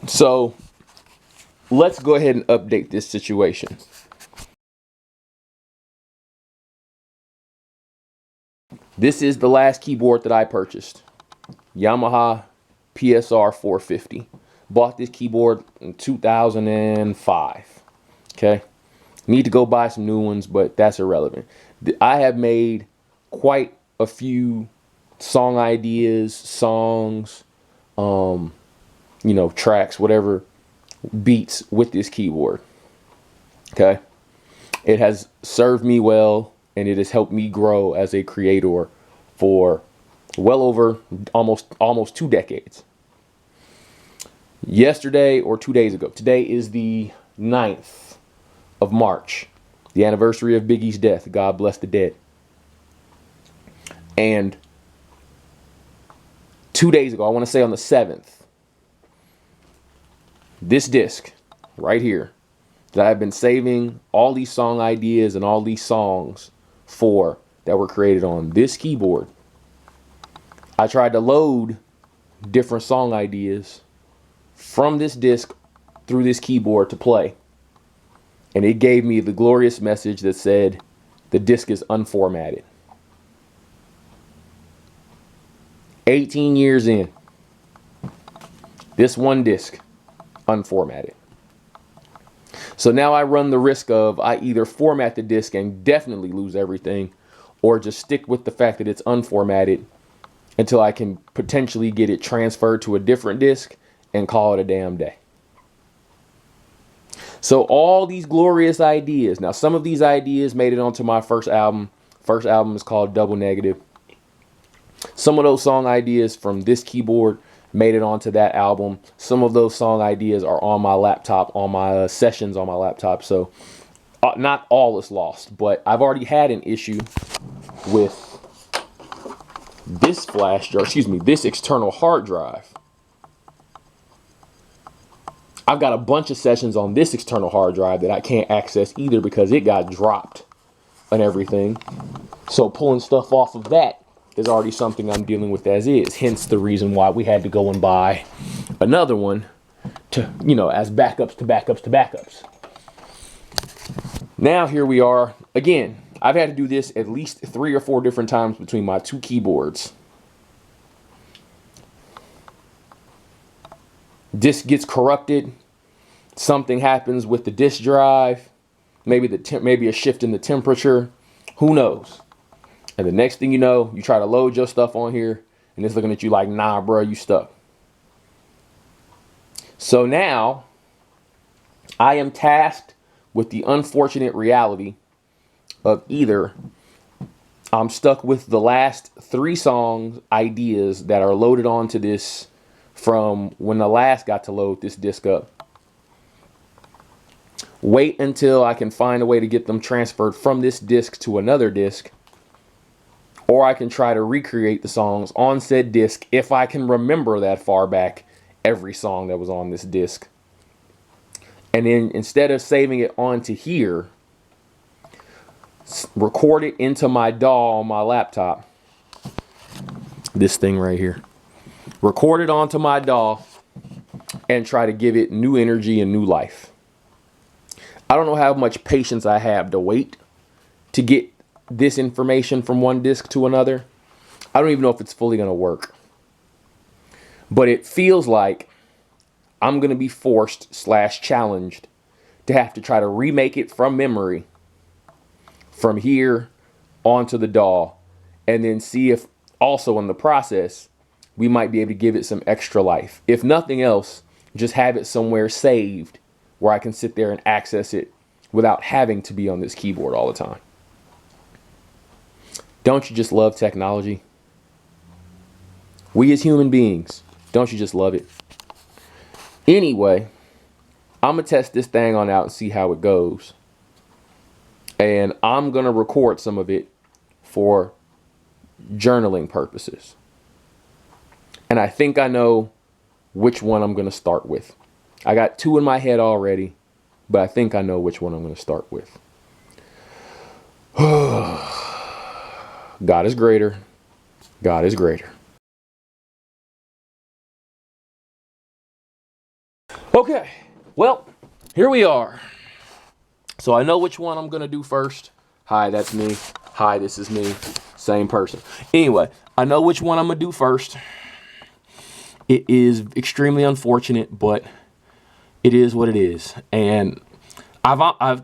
So let's go ahead and update this situation. This is the last keyboard that I purchased. Yamaha PSR 450. Bought this keyboard in 2005. Okay. Need to go buy some new ones, but that's irrelevant. I have made quite a few song ideas, songs, tracks, whatever, beats with this keyboard. Okay. It has served me well, and it has helped me grow as a creator for well over almost 2 decades. Yesterday or 2 days ago, today is the 9th of March, the anniversary of Biggie's death. God bless the dead. And 2 days ago, I want to say on the 7th, this disc right here that I've been saving all these song ideas and all these songs for that were created on this keyboard. I tried to load different song ideas from this disc through this keyboard to play. And it gave me the glorious message that said the disc is unformatted. 18 years in, this one disc unformatted. So now I run the risk of I either format the disc and definitely lose everything, or just stick with the fact that it's unformatted until I can potentially get it transferred to a different disc and call it a damn day. So all these glorious ideas. Now, some of these ideas made it onto my first album. First album is called Double Negative. Some of those song ideas from this keyboard made it onto that album. Some of those song ideas are on my laptop, on my sessions on my laptop. So not all is lost, but I've already had an issue with this this external hard drive. I've got a bunch of sessions on this external hard drive that I can't access either because it got dropped and everything. So pulling stuff off of that is already something I'm dealing with as is. Hence the reason why we had to go and buy another one to, as backups to backups to backups. Now here we are again. I've had to do this at least 3 or 4 different times between my two keyboards. Disk gets corrupted. Something happens with the disk drive. Maybe a shift in the temperature. Who knows? And the next thing you know, you try to load your stuff on here, and it's looking at you like, nah, bro, you stuck. So now, I am tasked with the unfortunate reality of either I'm stuck with the last 3 songs ideas that are loaded onto this from when the last got to load this disc up. Wait until I can find a way to get them transferred from this disc to another disc. Or I can try to recreate the songs on said disc if I can remember that far back every song that was on this disc. And then instead of saving it onto here, record it into my DAW on my laptop. This thing right here. Record it onto my DAW and try to give it new energy and new life. I don't know how much patience I have to wait to get this information from one disc to another. I don't even know if it's fully going to work. But it feels like I'm going to be forced / challenged to have to try to remake it from memory from here onto the DAW, and then see if also in the process we might be able to give it some extra life. If nothing else, just have it somewhere saved where I can sit there and access it without having to be on this keyboard all the time. Don't you just love technology? We as human beings, don't you just love it? Anyway, I'm going to test this thing on out and see how it goes. And I'm going to record some of it for journaling purposes. And I think I know which one I'm going to start with. I got 2 in my head already, but I think I know which one I'm going to start with. God is greater. God is greater. Okay, well, here we are. So I know which one I'm gonna do first. Hi, that's me. Hi, this is me. Same person. Anyway, I know which one I'm gonna do first. It is extremely unfortunate, but it is what it is. And I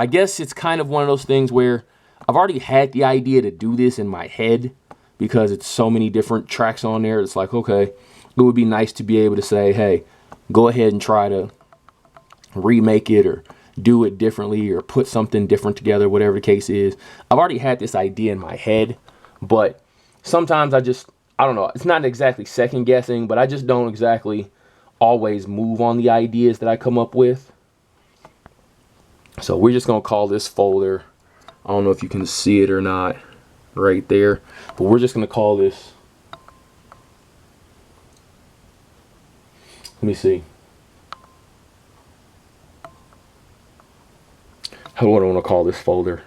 guess it's kind of one of those things where I've already had the idea to do this in my head because it's so many different tracks on there. It's like, okay, it would be nice to be able to say, hey, go ahead and try to remake it or do it differently or put something different together, whatever the case is. I've already had this idea in my head, but sometimes I don't know. It's not exactly second guessing, but I just don't exactly always move on the ideas that I come up with. So we're just going to call this folder. I don't know if you can see it or not right there, but we're just going to call this. Let me see. How do I want to call this folder?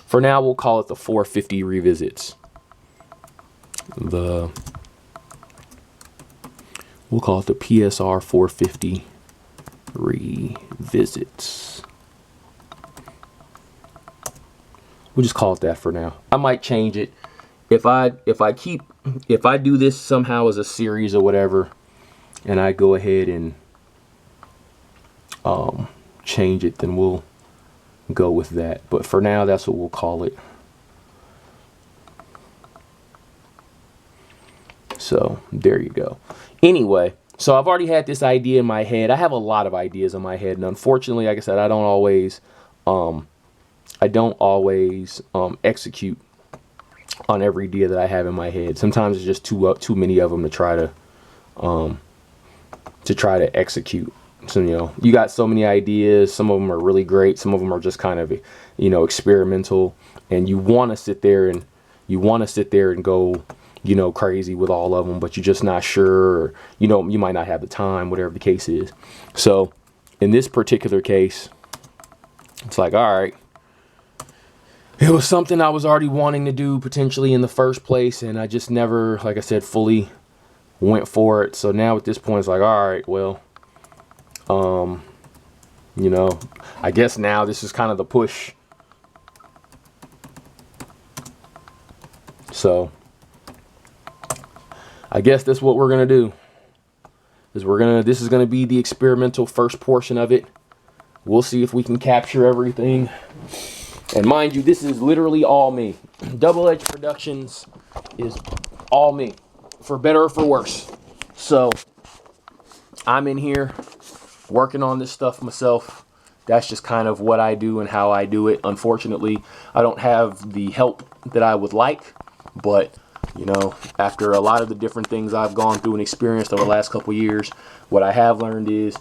For now, we'll call it the 450 revisits. We'll call it the PSR 450 revisits. We'll just call it that for now. I might change it if I do this somehow as a series or whatever, and I go ahead and change it, then we'll go with that. But for now, that's what we'll call it. So there you go. Anyway, so I've already had this idea in my head. I have a lot of ideas in my head, and unfortunately, like I said, I don't always execute on every idea that I have in my head. Sometimes it's just too many of them to try to execute. So, you know, you got so many ideas. Some of them are really great. Some of them are just kind of, you know, experimental, and you want to sit there and go, you know, crazy with all of them, but you're just not sure, or, you know, you might not have the time, whatever the case is. So in this particular case, it's like, all right, it was something I was already wanting to do potentially in the first place, and I just never, like I said, fully went for it. So now at this point, it's like, all right, well, you know, I guess now this is kind of the push. So I guess that's what we're gonna do. This is gonna be the experimental first portion of it. We'll see if we can capture everything. And mind you, this is literally all me. Double Edge Productions is all me, for better or for worse. So I'm in here working on this stuff myself. That's just kind of what I do and how I do it. Unfortunately, I don't have the help that I would like, but you know, after a lot of the different things I've gone through and experienced over the last couple of years, what I have learned is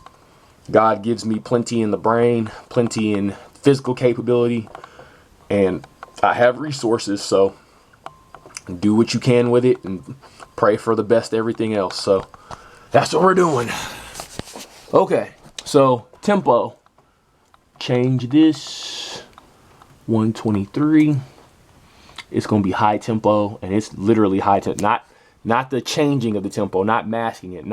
God gives me plenty in the brain, plenty in physical capability, and I have resources. So do what you can with it and pray for the best everything else. So that's what we're doing. Okay, so tempo. Change this 123. It's going to be high tempo, and it's literally high tempo. Not the changing of the tempo, not masking it,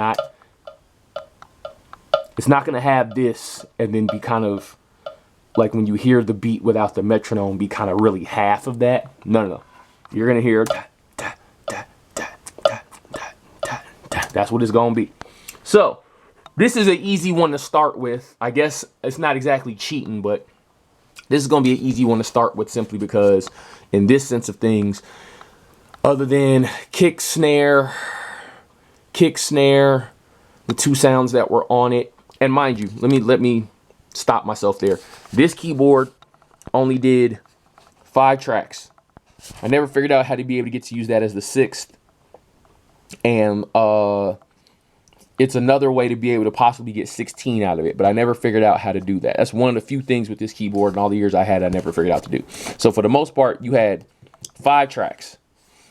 it's not going to have this and then be kind of like when you hear the beat without the metronome be kind of really half of that. No. You're going to hear da, da, da, da, da, da, da, da. That's what it's going to be. So this is an easy one to start with. I guess it's not exactly cheating, but this is going to be an easy one to start with simply because in this sense of things, other than kick, snare, the two sounds that were on it, and mind you, let me stop myself there. This keyboard only did 5 tracks. I never figured out how to be able to get to use that as the 6th. And it's another way to be able to possibly get 16 out of it, but I never figured out how to do that. That's one of the few things with this keyboard in all the years I had, I never figured out to do. So for the most part, you had 5 tracks.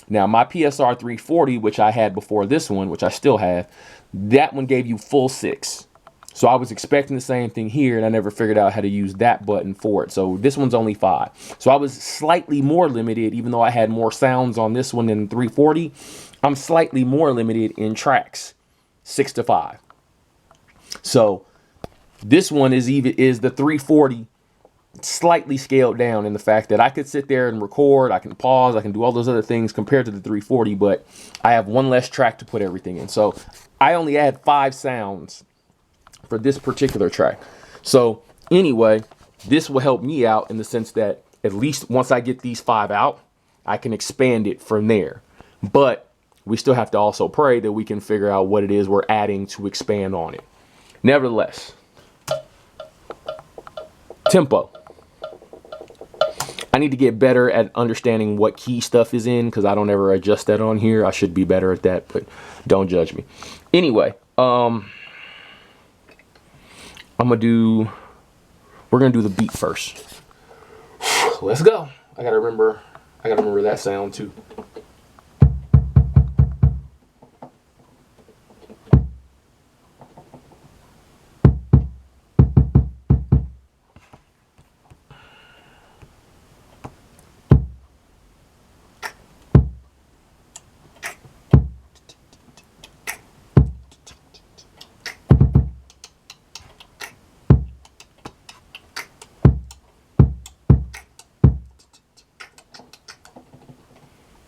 Now my PSR 340, which I had before this one, which I still have, that one gave you full 6. So I was expecting the same thing here, and I never figured out how to use that button for it. So this one's only 5. So I was slightly more limited, even though I had more sounds on this one than 340. I'm slightly more limited in tracks, 6 to 5. So this one is the 340 slightly scaled down in the fact that I could sit there and record, I can pause, I can do all those other things compared to the 340, but I have one less track to put everything in. So I only had 5 sounds for this particular track. So anyway, this will help me out in the sense that at least once I get these 5 out, I can expand it from there. But we still have to also pray that we can figure out what it is we're adding to expand on it. Nevertheless, tempo. I need to get better at understanding what key stuff is in because I don't ever adjust that on here. I should be better at that, but don't judge me. Anyway, we're gonna do the beat first. Let's go. I gotta remember that sound too.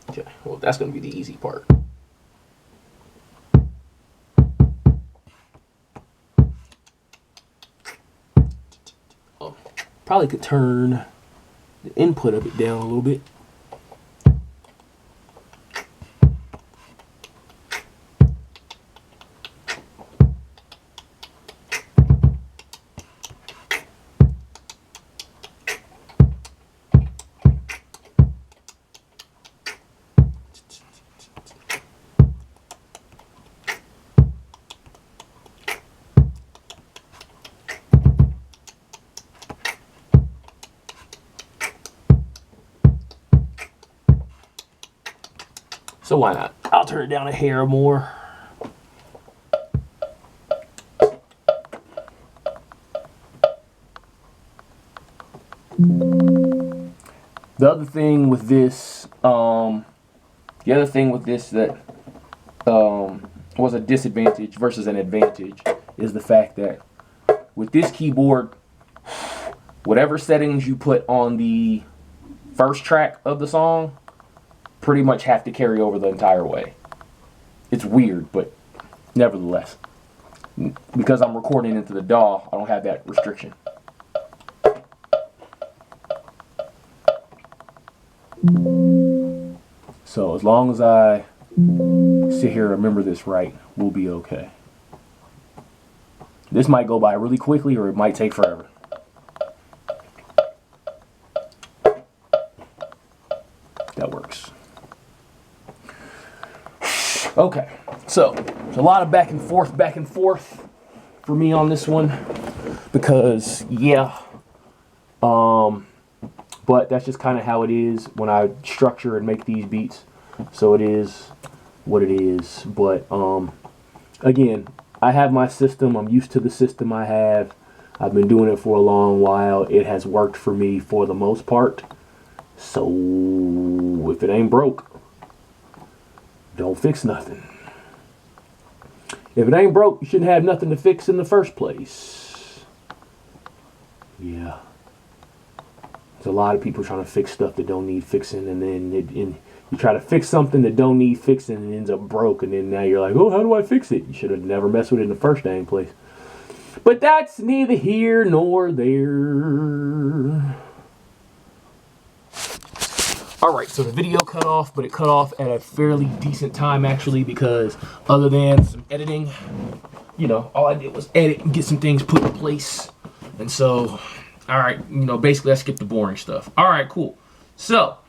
Okay, well, that's going to be the easy part. Oh, probably could turn the input of it down a little bit. So why not? I'll turn it down a hair more. The other thing with this, that was a disadvantage versus an advantage is the fact that with this keyboard, whatever settings you put on the first track of the song pretty much have to carry over the entire way. It's weird, but nevertheless, because I'm recording into the DAW, I don't have that restriction. So as long as I sit here and remember this right, we'll be okay. This might go by really quickly or it might take forever. That works. Okay, so there's a lot of back and forth for me on this one because, yeah, but that's just kind of how it is when I structure and make these beats. So it is what it is. But again, I have my system. I'm used to the system I have. I've been doing it for a long while. It has worked for me for the most part. So if it ain't broke, don't fix nothing. If it ain't broke, you shouldn't have nothing to fix in the first place. Yeah. There's a lot of people trying to fix stuff that don't need fixing, and then you try to fix something that don't need fixing and it ends up broke, and then now you're like, oh, how do I fix it? You should have never messed with it in the first dang place. But that's neither here nor there. Alright, so the video cut off, but it cut off at a fairly decent time actually, because other than some editing, you know, all I did was edit and get some things put in place. And so, alright, you know, basically I skipped the boring stuff. Alright, cool. So,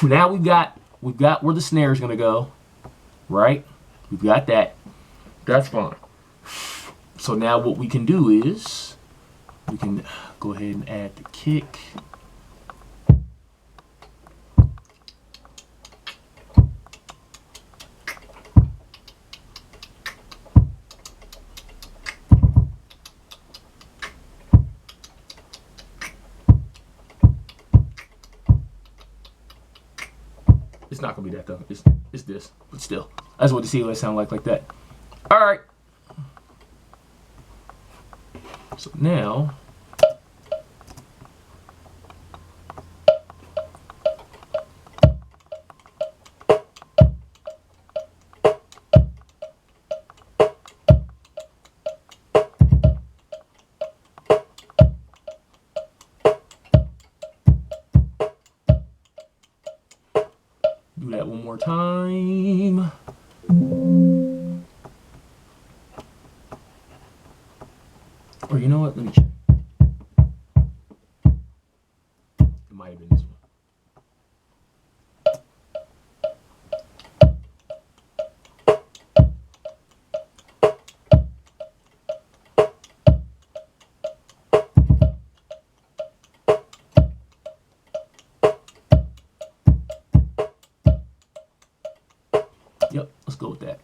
now we've got where the snare is going to go, right? We've got that. That's fine. So now what we can do is, we can go ahead and add the kick. gonna be that though. It's this, but still, I just want to see what it sound like that. All right. So now, do that one more time. Or you know what? Let me check. It might have been this one. Yep, let's go with that.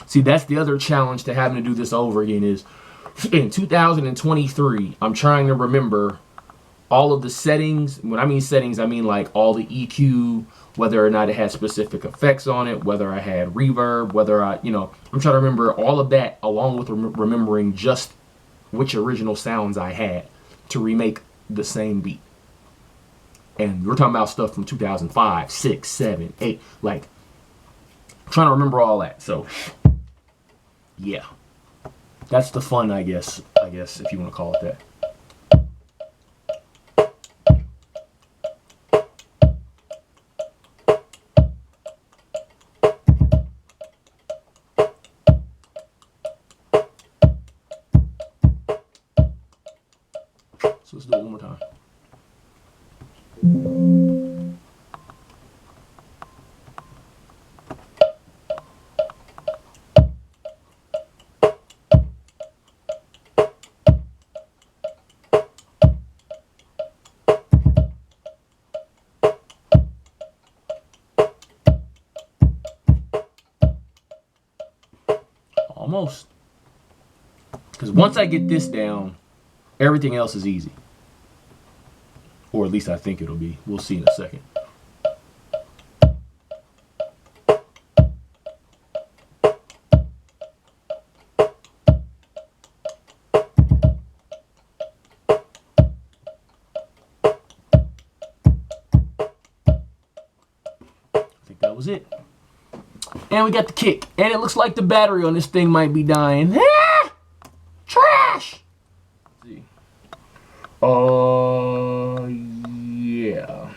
See, that's the other challenge to having to do this over again is in 2023, I'm trying to remember all of the settings. When I mean settings, I mean like all the EQ, whether or not it had specific effects on it, whether I had reverb, whether I'm trying to remember all of that along with remembering just which original sounds I had to remake the same beat. And we're talking about stuff from 2005, 6, 7, 8, like trying to remember all that. So yeah, that's the fun, I guess if you want to call it that. So let's do it one more time. Almost. Because once I get this down, everything else is easy. Or at least I think it'll be. We'll see in a second. I think that was it. And we got the kick. And it looks like the battery on this thing might be dying. Ah! Trash! Let's see. Yeah.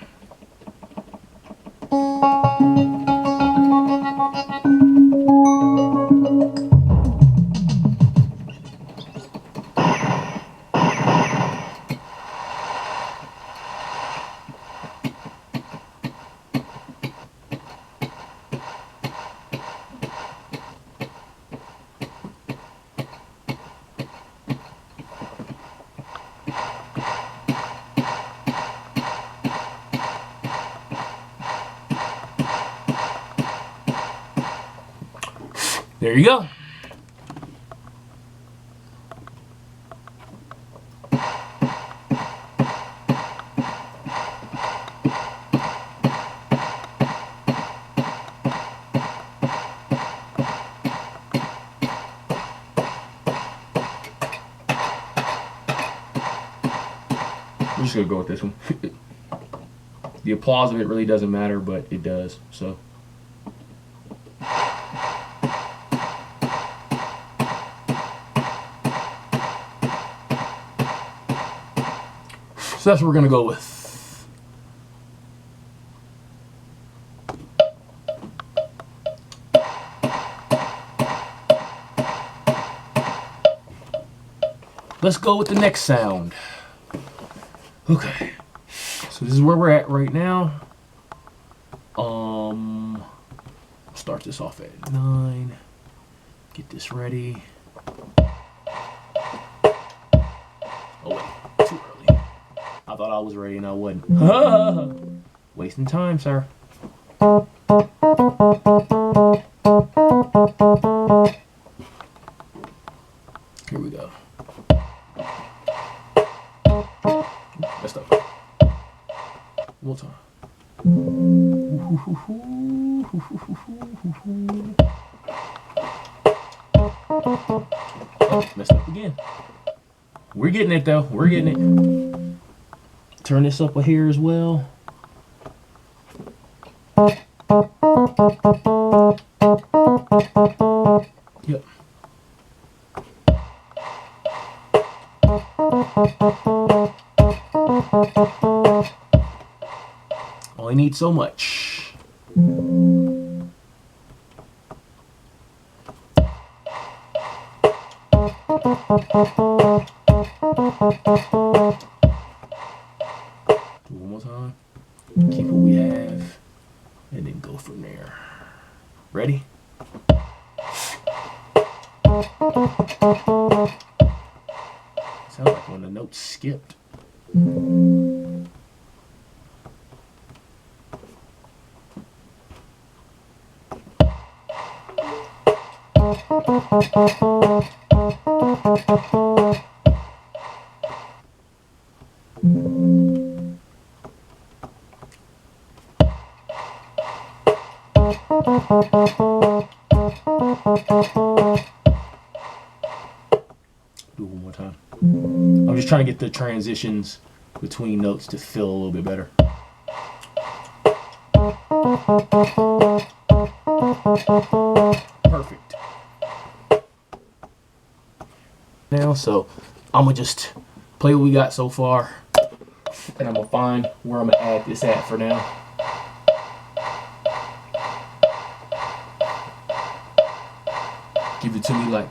There you go. We're just gonna go with this one. The applause of it really doesn't matter, but it does, so. So that's what we're gonna go with. Let's go with the next sound. Okay, so this is where we're at right now. Start this off at 9. Get this ready. Oh wait, too early. I thought I was ready and I wasn't. Wasting time, sir. Here we go. Messed up. One more time. Oh, messed up again. We're getting it though. We're getting it. Turn this up a hair as well. Yep. Only need so much. One more time. Keep what we have, and then go from there. Ready? Sounds like when the note skipped. Do it one more time. I'm just trying to get the transitions between notes to feel a little bit better. Perfect. Now, so I'm gonna just play what we got so far, and I'm gonna find where I'm gonna add this at for now. Give it to me like.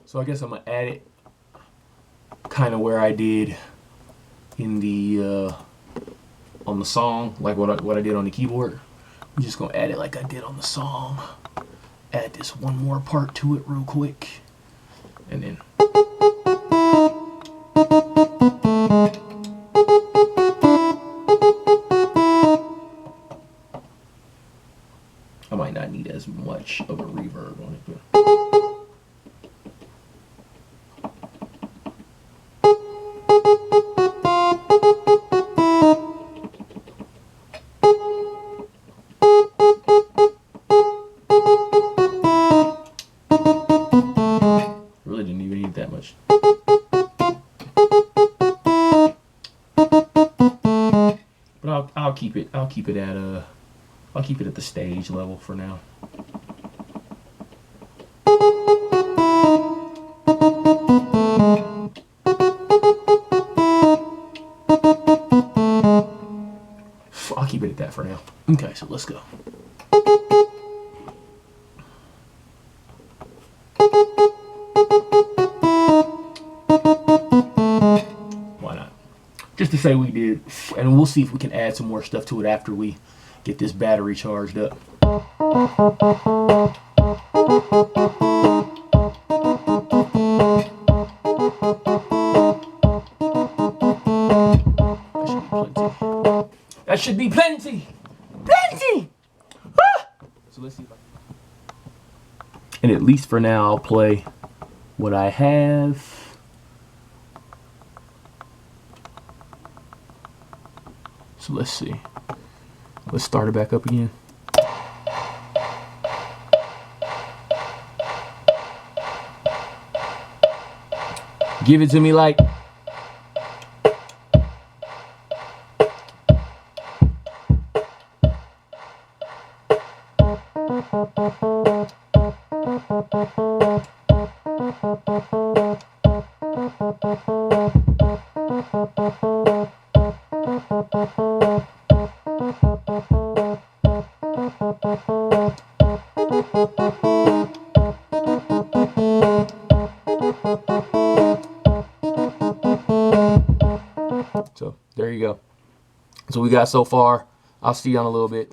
So I guess I'm gonna add it kind of where I did in the on the song, like what I did on the keyboard. I'm just gonna add it like I did on the song. Add this one more part to it real quick, and then. I might not need as much of a reverb on it, but. Really didn't even need that much. But I'll keep it at the stage level for now. I'll keep it at that for now. Okay, so let's go. Why not? Just to say we did, and we'll see if we can add some more stuff to it after we get this battery charged up. That should be plenty. Plenty! Ah! So let's see if and at least for now, I'll play what I have. So let's see. Let's start it back up again. Give it to me like. So there you go. So we got so far. I'll see you on a little bit.